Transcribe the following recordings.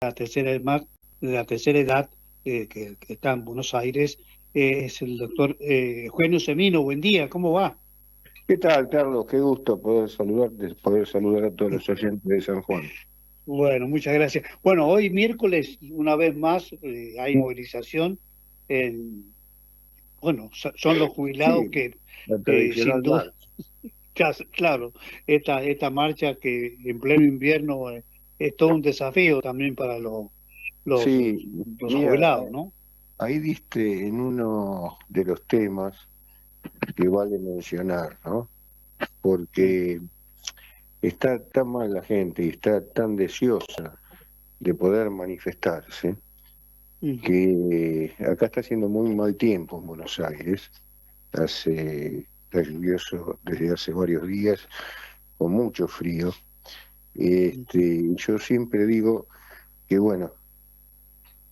la tercera edad, de la tercera edad que está en Buenos Aires, es el doctor Eugenio Semino. Buen día, ¿cómo va? ¿Qué tal, Carlos? Qué gusto poder saludarte, poder saludar a todos los oyentes de San Juan. Bueno, muchas gracias. Bueno, hoy miércoles, una vez más, hay movilización. en- bueno, son los jubilados Sí, que, la sin tradicional duda, marcha. claro, esta marcha que en pleno invierno es todo un desafío también para los, Sí, los mira, jubilados, ¿no? ahí diste en uno de los temas que vale mencionar, ¿no? Mm, Porque está tan mal la gente y está tan deseosa de poder manifestarse mm. que acá está haciendo muy mal tiempo en Buenos Aires. Está lluvioso desde hace varios días, con mucho frío. Yo siempre digo que bueno,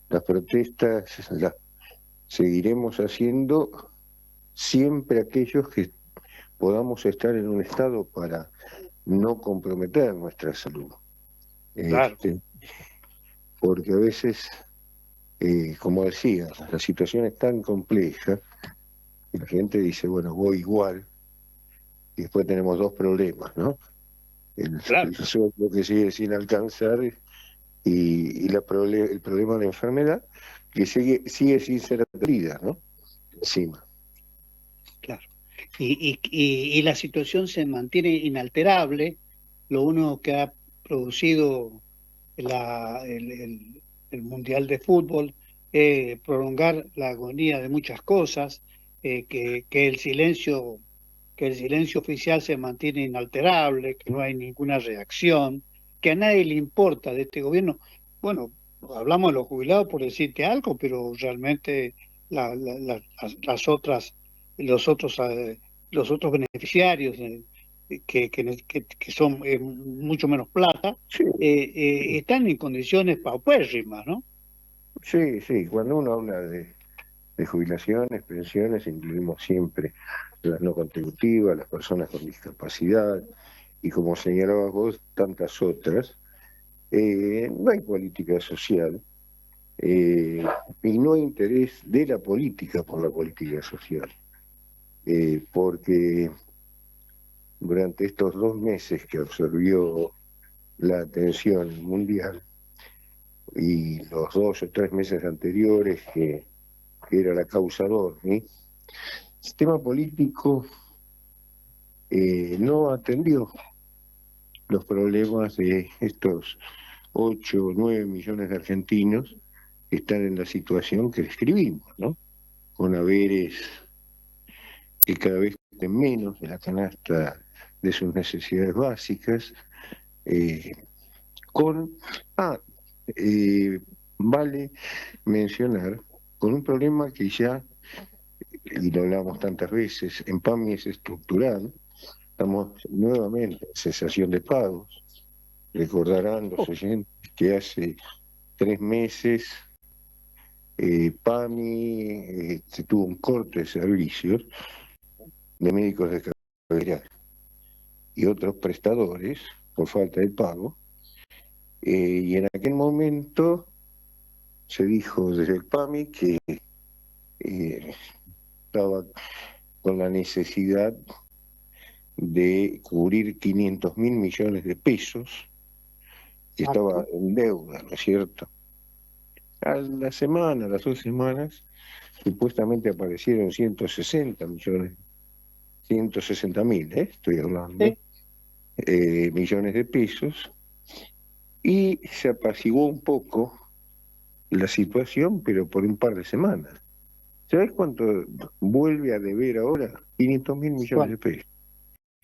las protestas las seguiremos haciendo siempre aquellos que podamos estar en un estado para no comprometer nuestra salud. Claro. Este, Porque a veces, como decía, la situación es tan compleja que la gente dice, bueno, voy igual, y después tenemos dos problemas, ¿no? Claro. El sueldo que sigue sin alcanzar el problema de la enfermedad que sigue sin ser atendida, ¿no? Encima. Claro. Y la situación se mantiene inalterable. Lo único que ha producido el Mundial de Fútbol es prolongar la agonía de muchas cosas, que el silencio oficial se mantiene inalterable, que no hay ninguna reacción, que a nadie le importa de este gobierno. Bueno, hablamos de los jubilados por decirte algo, pero realmente las otras, los otros, los otros beneficiarios que son mucho menos plata, Sí, están en condiciones paupérrimas, ¿no? sí, sí. Cuando uno habla de jubilaciones, pensiones, incluimos siempre las no contributivas, las personas con discapacidad y, como señalabas vos, tantas otras. No hay política social eh, y no hay interés de la política por la política social. Porque durante estos 2 meses que absorbió la atención mundial y los 2 o 3 meses anteriores que era la causa Dorni, el sistema político no atendió los problemas de estos 8 o 9 millones de argentinos que están en la situación que describimos, ¿no? Con haberes que cada vez tienen menos de la canasta de sus necesidades básicas, eh, con, ah, vale mencionar, con un problema que ya, y lo hablamos tantas veces, en PAMI es estructural. Estamos nuevamente en cesación de pagos. Recordarán los Oh, oyentes que hace 3 meses PAMI se tuvo un corte de servicios de médicos de cabecera y otros prestadores por falta de pago. Y en aquel momento se dijo desde el PAMI que estaba con la necesidad de cubrir 500 mil millones de pesos, que estaba exacto. en deuda, ¿no es cierto? A la semana, a las 2 semanas, supuestamente aparecieron 160 millones, 160 mil, estoy hablando, Sí, millones de pesos, y se apaciguó un poco la situación, pero por un par de semanas. ¿Sabes cuánto vuelve a deber ahora? 500 mil millones de bueno, pesos.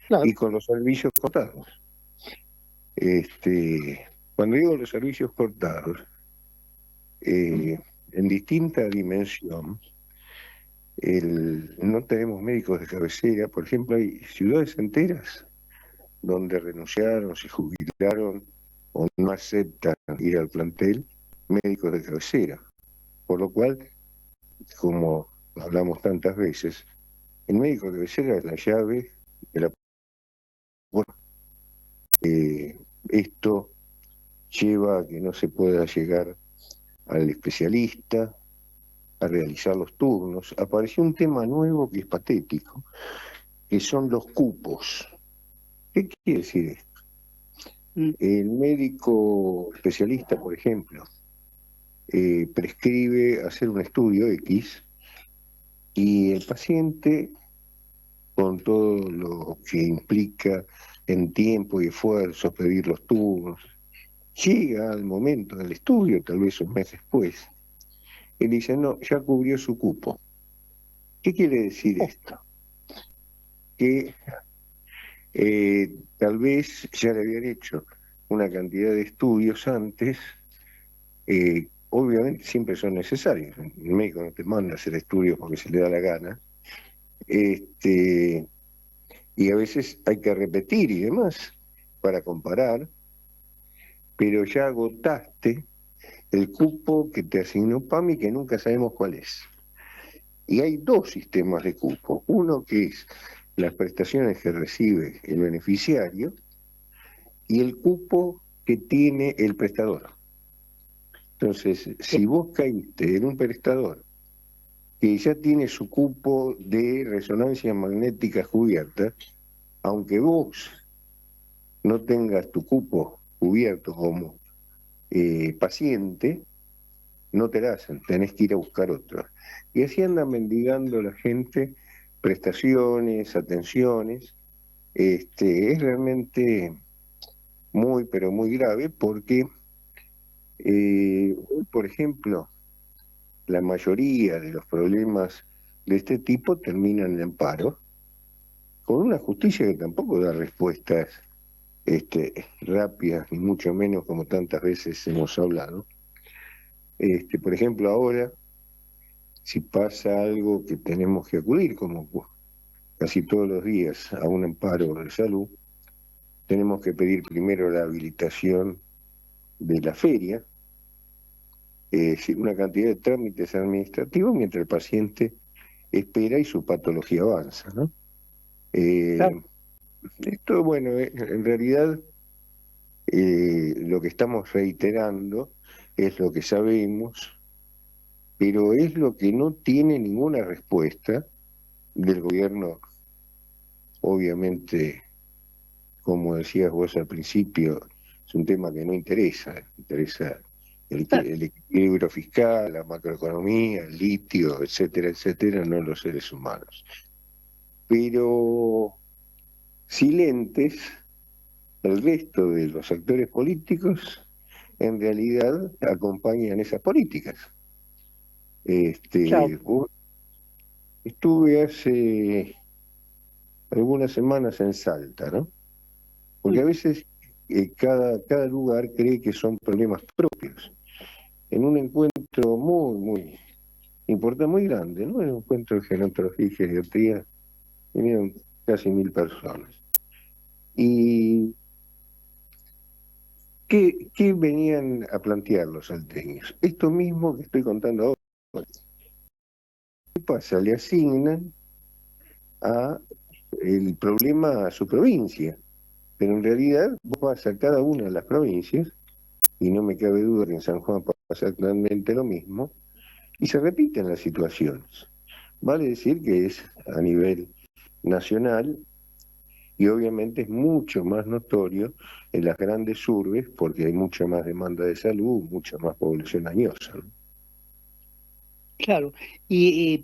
Y claro. con los servicios cortados. Cuando digo los servicios cortados, en distinta dimensión, no tenemos médicos de cabecera. Por ejemplo, hay ciudades enteras donde renunciaron, se jubilaron o no aceptan ir al plantel médicos de cabecera. Por lo cual, como hablamos tantas veces, el médico de cabecera es la llave de la... Bueno, esto lleva a que no se pueda llegar al especialista, a realizar los turnos. Apareció un tema nuevo que es patético, que son los cupos. ¿Qué quiere decir esto? El médico especialista, por ejemplo, prescribe hacer un estudio X y el paciente, con todo lo que implica en tiempo y esfuerzo pedir los turnos, llega al momento del estudio, tal vez un mes después, y dice, no, ya cubrió su cupo. ¿Qué quiere decir esto? Que tal vez ya le habían hecho una cantidad de estudios antes, obviamente siempre son necesarios, el médico no te manda a hacer estudios porque se le da la gana, y a veces hay que repetir y demás para comparar, pero ya agotaste el cupo que te asignó PAMI que nunca sabemos cuál es. Y hay dos sistemas de cupo, uno que es las prestaciones que recibe el beneficiario y el cupo que tiene el prestador. Entonces, si vos caíste en un prestador que ya tiene su cupo de resonancia magnética cubierta, aunque vos no tengas tu cupo cubierto como paciente, no te la hacen, tenés que ir a buscar otro. Y así andan mendigando la gente prestaciones, atenciones. Es realmente muy, pero muy grave porque, hoy, por ejemplo, la mayoría de los problemas de este tipo terminan en amparo, con una justicia que tampoco da respuestas rápidas, ni mucho menos como tantas veces hemos hablado. Por ejemplo, ahora, si pasa algo que tenemos que acudir, como casi todos los días, a un amparo de salud, tenemos que pedir primero la habilitación de la feria, una cantidad de trámites administrativos mientras el paciente espera y su patología avanza, ¿no? Claro. Esto, bueno, en realidad lo que estamos reiterando es lo que sabemos, pero es lo que no tiene ninguna respuesta del gobierno. Obviamente, como decías vos al principio, es un tema que no interesa el equilibrio fiscal, la macroeconomía, el litio, etcétera, etcétera, no los seres humanos. Pero silentes, el resto de los actores políticos en realidad acompañan esas políticas. Claro. Estuve hace algunas semanas en Salta, ¿no? Porque a veces cada lugar cree que son problemas propios. En un encuentro muy, muy importante, muy grande, ¿no? En un encuentro de gerontología y geriatría, vinieron casi 1000 personas. ¿Y qué venían a plantear los salteños? Esto mismo que estoy contando ahora. ¿Qué pasa? Le asignan el problema a su provincia, pero en realidad vos vas a cada una de las provincias, y no me cabe duda que en San Juan pasa exactamente lo mismo, y se repiten las situaciones. Vale decir que es a nivel nacional y obviamente es mucho más notorio en las grandes urbes porque hay mucha más demanda de salud, mucha más población añosa, ¿no? Claro, y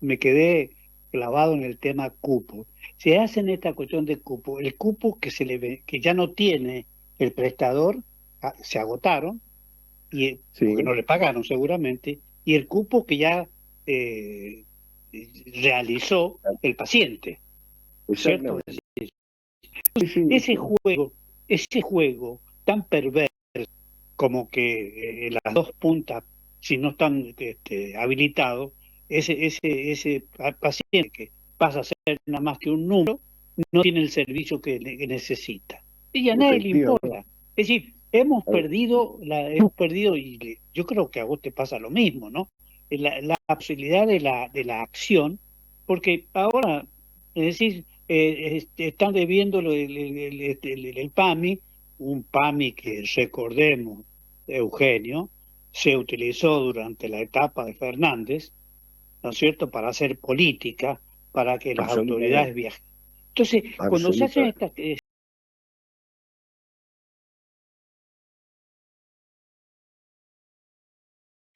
me quedé clavado en el tema cupo. Se hacen esta cuestión de cupo, el cupo que ya no tiene el prestador, se agotaron, porque Sí, no le pagaron seguramente, y el cupo que ya eh, realizó el paciente, ¿cierto? exactamente. Sí, sí, Ese juego tan perverso, como que las dos puntas, si no están habilitados, ese paciente que pasa a ser nada más que un número, no tiene el servicio que necesita. Y a nadie le efectivamente. importa. Es decir, hemos perdido, y yo creo que a vos te pasa lo mismo, ¿no? La posibilidad de la acción, porque ahora, es decir, están debiendo el PAMI, un PAMI que, recordemos, Eugenio, se utilizó durante la etapa de Fernández, ¿no es cierto?, para hacer política, para que las autoridades Absolutamente, viajen. Entonces, cuando se hacen absolutamente. estas,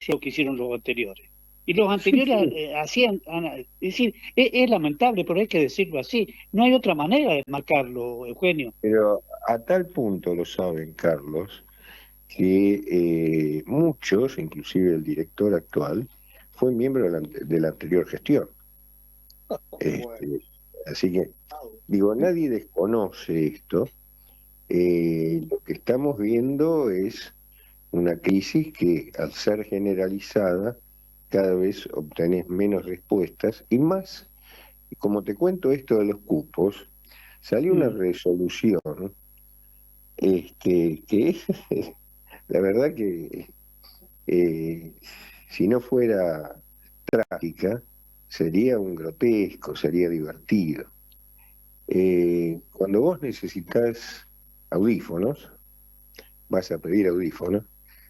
lo que hicieron los anteriores. Y los Sí, anteriores sí, hacían, es decir, es lamentable, pero hay que decirlo así. No hay otra manera de marcarlo, Eugenio. pero a tal punto lo saben, Carlos, que muchos, inclusive el director actual, fue miembro de la anterior gestión. Bueno. Este, así que, digo, nadie desconoce esto. Lo que estamos viendo es una crisis que, al ser generalizada, cada vez obtenés menos respuestas y más. Y como te cuento esto de los cupos, salió una Mm, resolución que es, la verdad que eh, si no fuera trágica, sería un grotesco, sería divertido. Cuando vos necesitas audífonos, vas a pedir audífonos,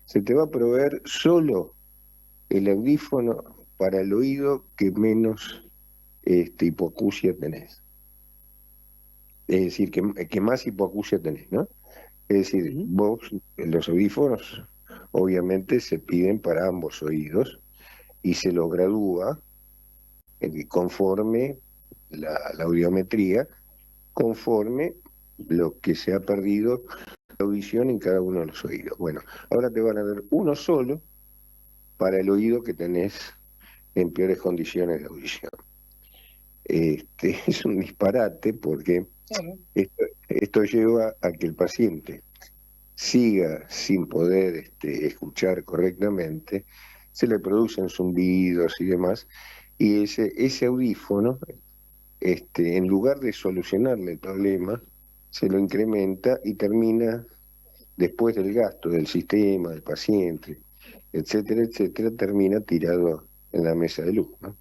se te va a proveer solo el audífono para el oído que menos hipoacusia tenés. Es decir, que más hipoacusia tenés, ¿no? Es decir, ujú. vos, los audífonos obviamente se piden para ambos oídos y se los gradúa conforme la audiometría, conforme lo que se ha perdido la audición en cada uno de los oídos. Bueno, ahora te van a dar uno solo para el oído que tenés en peores condiciones de audición. Es un disparate porque Claro. esto lleva a que el paciente siga sin poder escuchar correctamente, se le producen zumbidos y demás, y ese audífono, en lugar de solucionarle el problema, se lo incrementa y termina, después del gasto del sistema, del paciente, etcétera, etcétera, termina tirado en la mesa de luz, ¿no?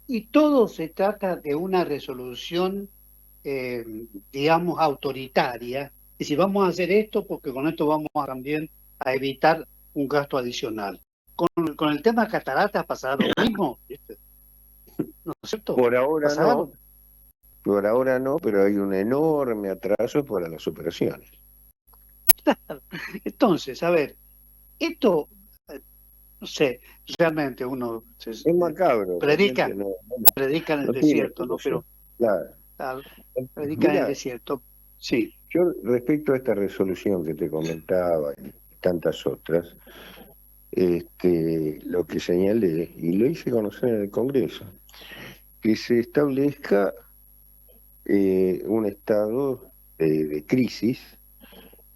Y todo se trata de una resolución, eh, digamos, autoritaria. Y si vamos a hacer esto, porque con esto vamos a también a evitar un gasto adicional. Con el tema de cataratas pasará lo mismo, ¿viste? ¿No es cierto? Por ahora Pasará no, lo por ahora no, pero hay un enorme atraso para las operaciones. Entonces, a ver, esto, no sé, realmente uno Es macabro, realmente predica, no, predica en el no tiene desierto, ¿no? solución. Pero Claro. predica en el Mira, desierto, sí. yo respecto a esta resolución que te comentaba y tantas otras, lo que señalé, y lo hice conocer en el Congreso, que se establezca un estado de crisis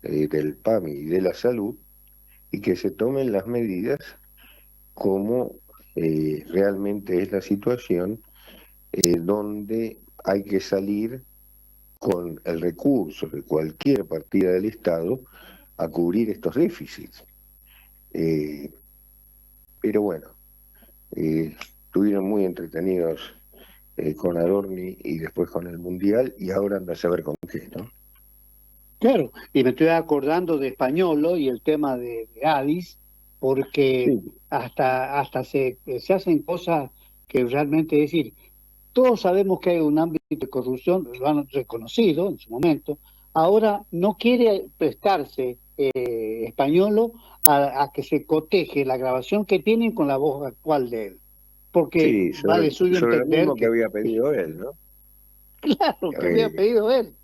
del PAMI y de la salud y que se tomen las medidas como realmente es la situación, donde hay que salir con el recurso de cualquier partida del Estado a cubrir estos déficits. Eh, pero bueno, estuvieron muy entretenidos con Adorni y después con el Mundial y ahora anda a saber con qué, ¿no? Claro, y me estoy acordando de Españolo y el tema de Addis, porque Sí, hasta se hacen cosas que realmente, es decir, todos sabemos que hay un ámbito de corrupción, lo han reconocido en su momento, ahora no quiere prestarse Españolo a que se coteje la grabación que tienen con la voz actual de él, porque sí, va de suyo sobre lo entender mismo que había pedido él, ¿no? claro, que había Eh, pedido él.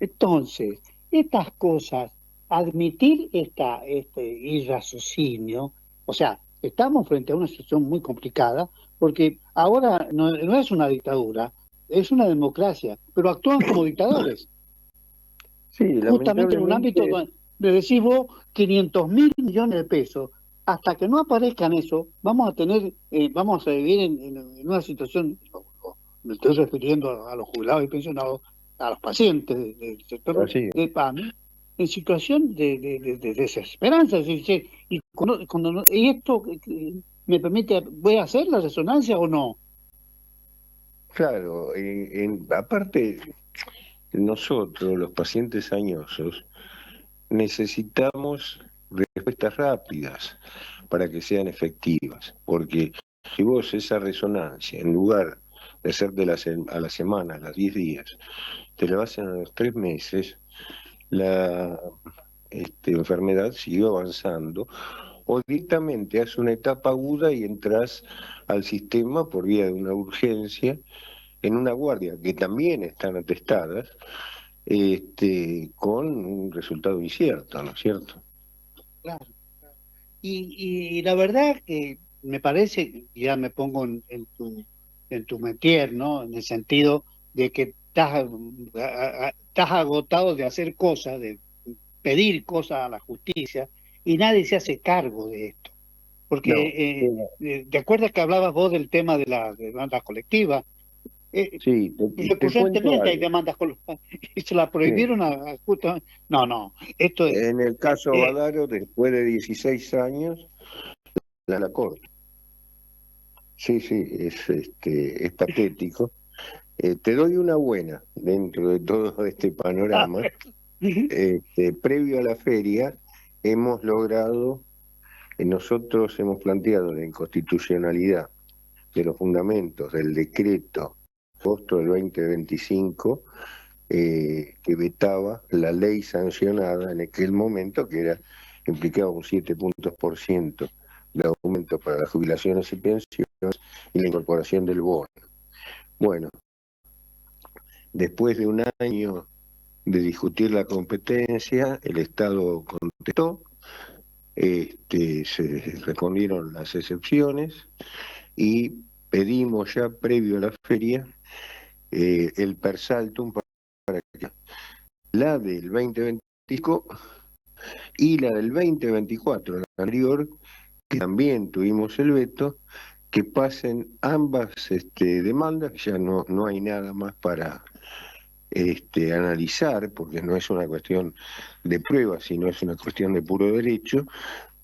Entonces, estas cosas, admitir este irraciocinio, o sea, estamos frente a una situación muy complicada, porque ahora no es una dictadura, es una democracia, pero actúan como dictadores, sí, justamente en un ámbito lamentablemente, donde le decís vos 500.000 millones de pesos. Hasta que no aparezcan eso, vamos a vivir en una situación, me estoy refiriendo a los jubilados y pensionados, a los pacientes del sector así es. de PAMI, en situación de desesperanza. Es decir, che, y esto me permite, ¿voy a hacer la resonancia o no? Claro, aparte, nosotros, los pacientes añosos, necesitamos respuestas rápidas para que sean efectivas, porque si vos esa resonancia, en lugar de hacerte a la semana, a los 10 días, te la hacen a los 3 meses, la enfermedad sigue avanzando, o directamente hace una etapa aguda y entras al sistema por vía de una urgencia, en una guardia, que también están atestadas, con un resultado incierto, ¿no es cierto? Claro. Y la verdad que me parece, ya me pongo en tu métier, ¿no? En el sentido de que estás agotado de hacer cosas, de pedir cosas a la justicia, y nadie se hace cargo de esto. No, Porque, ¿te acuerdas que hablabas vos del tema de la demanda colectiva? Eh, sí, te cuento Recurrentemente hay algo. demandas colectivas y se la Sí. prohibieron justamente. No, no, esto es. En el caso eh, Badaro, después de 16 años, la corte. Sí, sí, es patético. Te doy una buena dentro de todo este a panorama. ver, ujú. Previo a la feria, hemos logrado, nosotros hemos planteado la inconstitucionalidad de los fundamentos del decreto de agosto del 2025, que vetaba la ley sancionada en aquel momento, que implicaba un 7 puntos por ciento de aumento para las jubilaciones y pensiones y la incorporación del bono. Bueno, después de un año de discutir la competencia, el Estado contestó, se respondieron las excepciones y pedimos ya previo a la feria el persaltum para que la del 2025 y la del 2024, la anterior, que también tuvimos el veto, que pasen ambas demandas, ya no hay nada más para analizar, porque no es una cuestión de prueba, sino es una cuestión de puro derecho,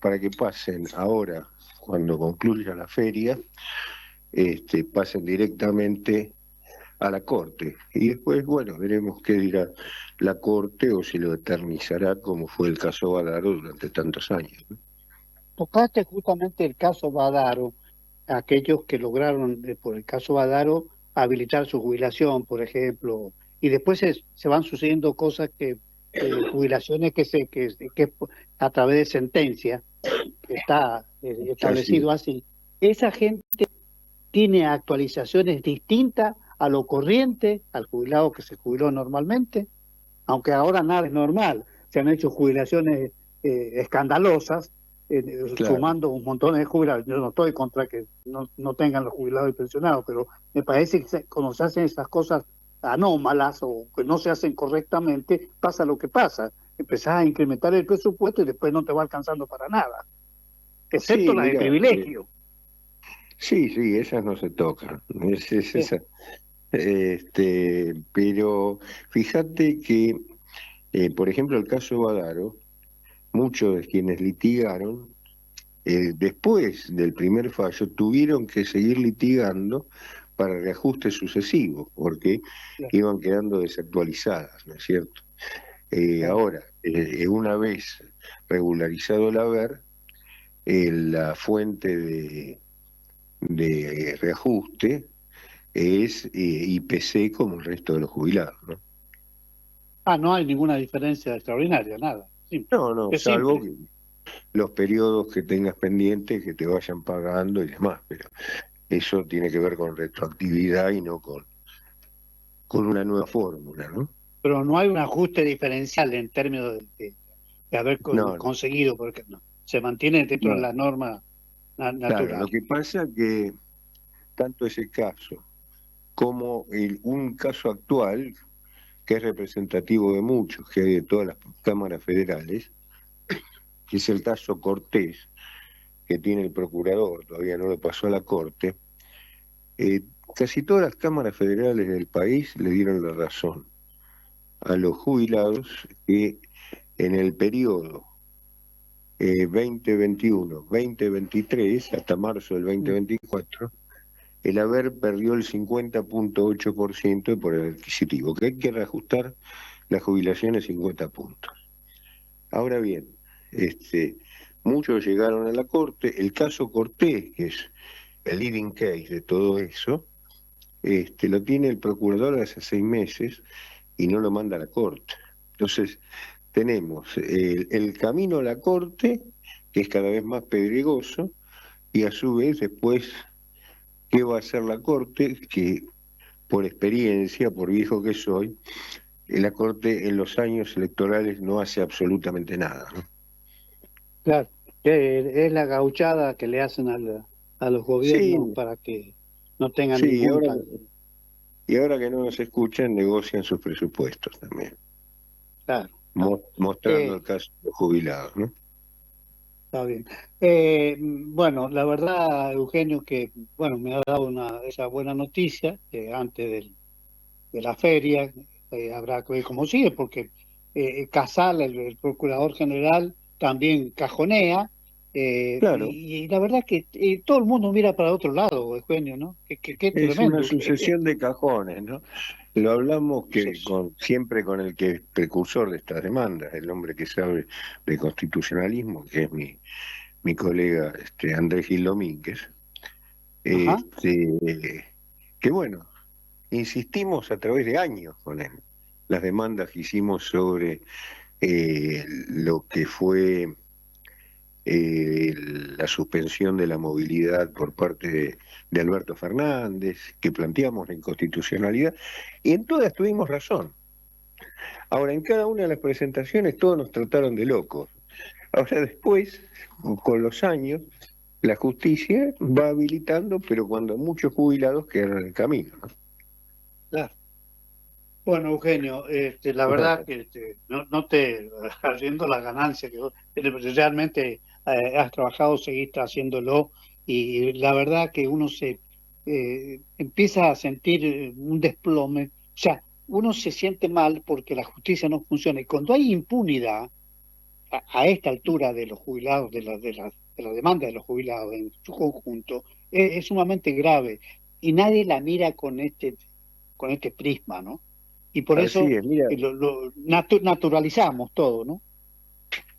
para que pasen ahora, cuando concluya la feria, pasen directamente a la Corte. Y después, bueno, veremos qué dirá la Corte o si lo eternizará, como fue el caso Badaro durante tantos años, ¿no? Tocaste justamente el caso Badaro, aquellos que lograron, por el caso Badaro, habilitar su jubilación, por ejemplo, y después se van sucediendo cosas jubilaciones que a través de sentencia está Así establecido así. Esa gente tiene actualizaciones distintas a lo corriente, al jubilado que se jubiló normalmente, aunque ahora nada es normal. Se han hecho jubilaciones escandalosas, claro. sumando un montón de jubilados. Yo no estoy contra que no tengan los jubilados y pensionados, pero me parece que cuando se hacen esas cosas anómalas o que no se hacen correctamente, pasa lo que pasa. Empezás a incrementar el presupuesto y después no te va alcanzando para nada, excepto Sí, las de mira, privilegio. sí, sí, esas no se tocan. Es Eh, esa. Pero fíjate que, por ejemplo, el caso Badaro, muchos de quienes litigaron, después del primer fallo, tuvieron que seguir litigando para reajustes sucesivos, porque iban quedando desactualizadas, ¿no es cierto? Ahora, una vez regularizado el haber, la fuente de reajuste es IPC como el resto de los jubilados, ¿no? no hay ninguna diferencia extraordinaria, nada. Simple. No, no, Es salvo simple. que los periodos que tengas pendientes que te vayan pagando y demás, pero eso tiene que ver con retroactividad y no con una nueva fórmula, ¿no? Pero no hay un ajuste diferencial en términos de haber No, no, conseguido, porque no, se mantiene dentro de no. la norma Claro, lo natural. que pasa que tanto ese caso como un caso actual, que es representativo de muchos, que hay de todas las cámaras federales, que es el caso Cortés, que tiene el procurador, todavía no lo pasó a la Corte, eh, casi todas las cámaras federales del país le dieron la razón a los jubilados que en el periodo 2021-2023, hasta marzo del Mm. 2024, el haber perdió el 50,8% por el adquisitivo, que hay que reajustar las jubilaciones 50 puntos. Ahora bien, muchos llegaron a la corte, el caso Cortés, que es el leading case de todo eso, lo tiene el procurador hace 6 meses y no lo manda a la corte. Entonces, tenemos el camino a la corte, que es cada vez más pedregoso, y a su vez después, ¿qué va a hacer la corte? Que por experiencia, por viejo que soy, la corte en los años electorales no hace absolutamente nada, ¿no? Claro, que es la gauchada que le hacen a los gobiernos Sí, para que no tengan sí, ningún... y ahora que no nos escuchan, negocian sus presupuestos también, Claro, claro. mostrando el caso de los jubilados, ¿no? Está bien. Bueno, la verdad, Eugenio, que bueno, me ha dado esa buena noticia antes de la feria. Habrá que ver cómo sigue, porque Casal, el procurador general, también cajonea. Claro, Y la verdad que todo el mundo mira para otro lado, Eugenio, ¿no? Qué es una tremendo que es. sucesión de cajones, ¿no? Lo hablamos Sí, que siempre con el que es precursor de estas demandas, el hombre que sabe de constitucionalismo, que es mi colega Andrés Gil Domínguez, ajá. que bueno, insistimos a través de años con él. Las demandas que hicimos sobre lo que fue la suspensión de la movilidad por parte de Alberto Fernández, que planteamos la inconstitucionalidad, y en todas tuvimos razón. Ahora, en cada una de las presentaciones todos nos trataron de locos. Ahora después, con los años, la justicia va habilitando, pero cuando muchos jubilados quedan en el camino, ¿no? Claro. Bueno, Eugenio, la verdad Bueno, que no te arriendo la ganancia, que vos realmente has trabajado, seguiste haciéndolo, y la verdad que uno se empieza a sentir un desplome, o sea, uno se siente mal porque la justicia no funciona, y cuando hay impunidad a esta altura de los jubilados, de la demanda de los jubilados en su conjunto, es sumamente grave, y nadie la mira con este prisma, ¿no? Y por así eso es, mira, naturalizamos todo, ¿no?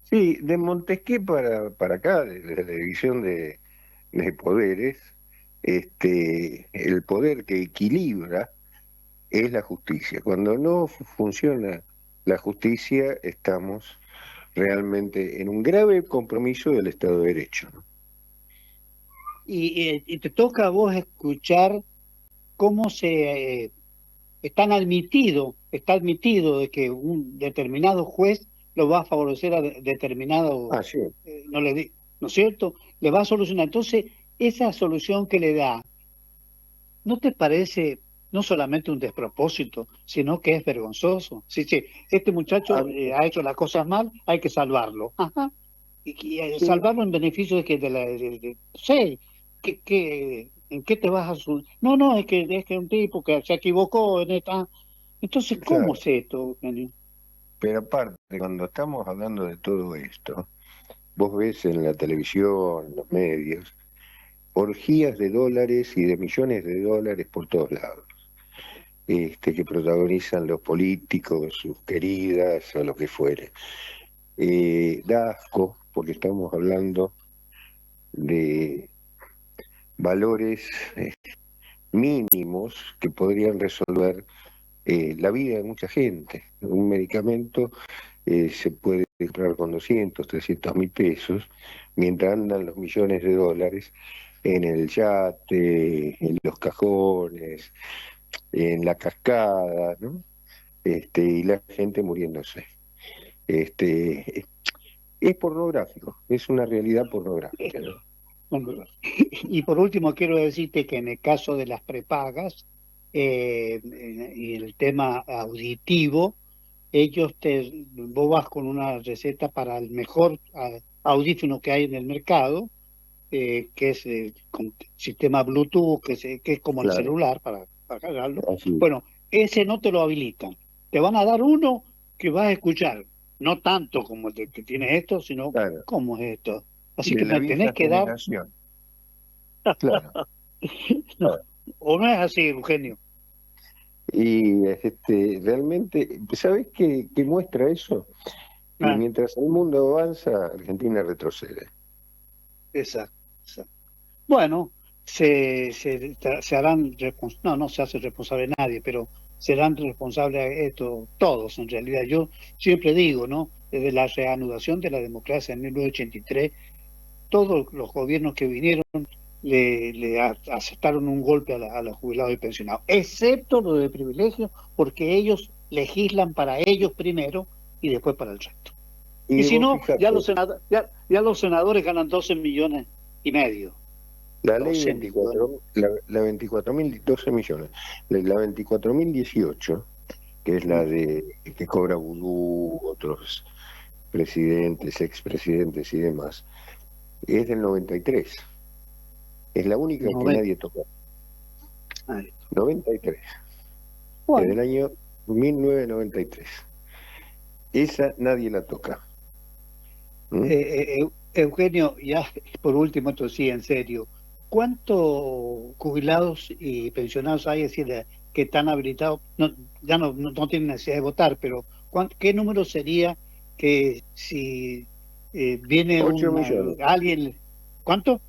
sí, de Montesquieu para acá, de la división de poderes, el poder que equilibra es la justicia. Cuando no funciona la justicia, estamos realmente en un grave compromiso del Estado de Derecho, ¿no? Y te toca a vos escuchar cómo está admitido de que un determinado juez lo va a favorecer a determinado, Ah, sí, no le di, ¿no es cierto? Le va a solucionar. Entonces, esa solución que le da, ¿no te parece no solamente un despropósito, sino que es vergonzoso? Sí, sí, este a muchacho mí- ha hecho las cosas mal, hay que salvarlo. Ajá. Y sí, salvarlo en beneficio de que no sé, ¿en qué te vas a no, no, es que un tipo que se equivocó en esta. Entonces, ¿cómo claro. es esto, Eugenio? Pero aparte, cuando estamos hablando de todo esto, vos ves en la televisión, en los medios, orgías de dólares y de millones de dólares por todos lados, que protagonizan los políticos, sus queridas o lo que fuere. Da asco porque estamos hablando de valores mínimos que podrían resolver la vida de mucha gente. Un medicamento se puede comprar con 200, 300 mil pesos, mientras andan los millones de dólares en el yate, en los cajones, en la cascada, ¿no? Y la gente muriéndose. Es pornográfico, es una realidad pornográfica, ¿no? Bueno, y por último, quiero decirte que en el caso de las prepagas y el tema auditivo, vos vas con una receta para el mejor audífono que hay en el mercado, que es con sistema Bluetooth, que es como el Claro, celular para cargarlo. así, Bueno, ese no te lo habilitan. Te van a dar uno que vas a escuchar, no tanto como el que tiene esto, sino claro, cómo es esto. Así de que la me tenés vieja que dar, generación, claro. no, o no es así, Eugenio. Y realmente, ¿sabes qué muestra eso? Y mientras el mundo avanza, Argentina retrocede. Exacto, exacto. Bueno, se harán, no se hace responsable nadie, pero serán responsables esto todos en realidad. Yo siempre digo, ¿no? Desde la reanudación de la democracia en 1983, todos los gobiernos que vinieron le aceptaron un golpe a los jubilados y pensionados, excepto los de privilegio, porque ellos legislan para ellos primero y después para el resto. Y si no, ya los senadores ganan 12 millones y medio. La ley 24, la 24.000, 12 millones. La 24.018, que es la de que cobra Vudú, otros presidentes, expresidentes y demás, es del 93. Es la única que nadie toca. 93. Bueno. Desde el año 1993. Esa nadie la toca. Eugenio, ya por último, esto sí, en serio, ¿cuántos jubilados y pensionados hay, es decir, que están habilitados? Ya no tienen necesidad de votar, pero ¿qué número sería que si viene 8 millones. Alguien? ¿Cuánto?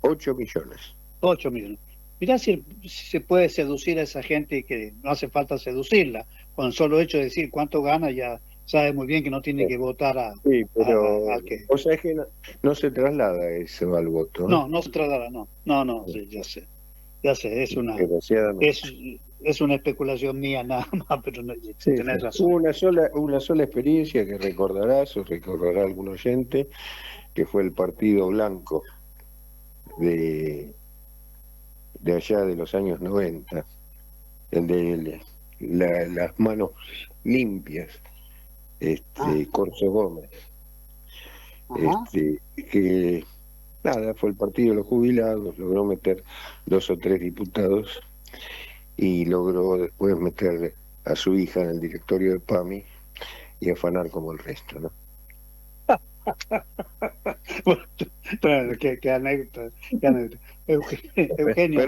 8 millones. 8 millones. Mirá si se puede seducir a esa gente, que no hace falta seducirla. Con el solo hecho de decir cuánto gana, ya sabe muy bien que no tiene que votar sí, pero al que... O sea, es que no se traslada eso al voto. No se traslada, no, sí, ya sé, es una especulación mía nada más, pero no, tenés razón. Hubo una sola experiencia que recordarás o recordará algún oyente, que fue el Partido Blanco de allá de los años 90, el de las manos limpias, Corso Gómez, que nada, fue el partido de los jubilados, logró meter 2 o 3 diputados y logró después meter a su hija en el directorio de PAMI y afanar como el resto, ¿no? Bueno, qué anécdota. Eugenio.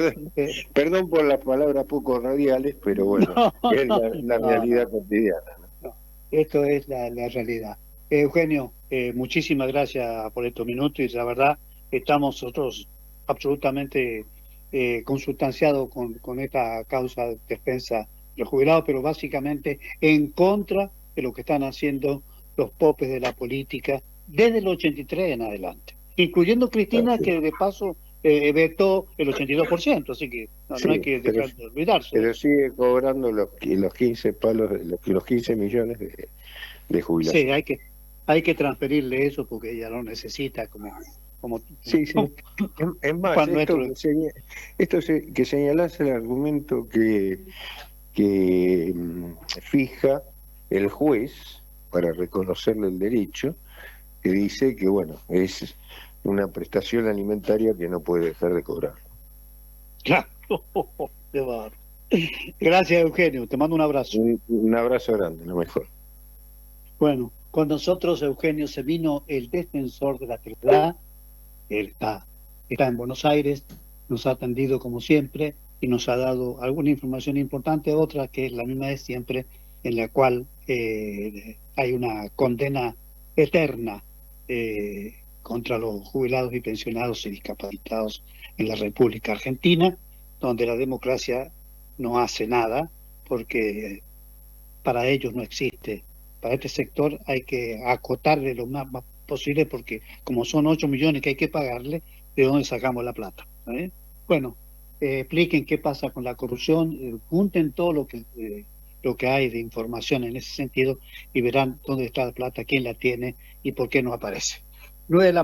Perdón por las palabras poco radiales, pero bueno, es la realidad cotidiana, ¿no? Esto es la realidad. Eugenio, muchísimas gracias por estos minutos y la verdad estamos nosotros absolutamente consustanciados con esta causa de defensa de los jubilados, pero básicamente en contra de lo que están haciendo los popes de la política desde el 83 en adelante, incluyendo Cristina, que de paso vetó el 82%, así que no hay que dejar de olvidarse. Pero sigue cobrando los 15 palos, los 15 millones de jubilación. Sí, hay que transferirle eso porque ella lo necesita como sí. Es más, esto que señalás el argumento que fija el juez para reconocerle el derecho, que dice que, bueno, es una prestación alimentaria que no puede dejar de cobrar. Claro, gracias, Eugenio, te mando un abrazo. Un abrazo grande, lo mejor. Bueno, con nosotros, Eugenio, se vino el defensor de la verdad. Él está en Buenos Aires, nos ha atendido como siempre y nos ha dado alguna información importante, otra que es la misma de siempre, en la cual hay una condena eterna contra los jubilados y pensionados y discapacitados en la República Argentina, donde la democracia no hace nada, porque para ellos no existe. Para este sector hay que acotarle lo más posible, porque como son 8 millones que hay que pagarle, ¿de dónde sacamos la plata? Bueno, expliquen qué pasa con la corrupción, junten todo lo que hay de información en ese sentido y verán dónde está la plata, quién la tiene y por qué no aparece. 9 de la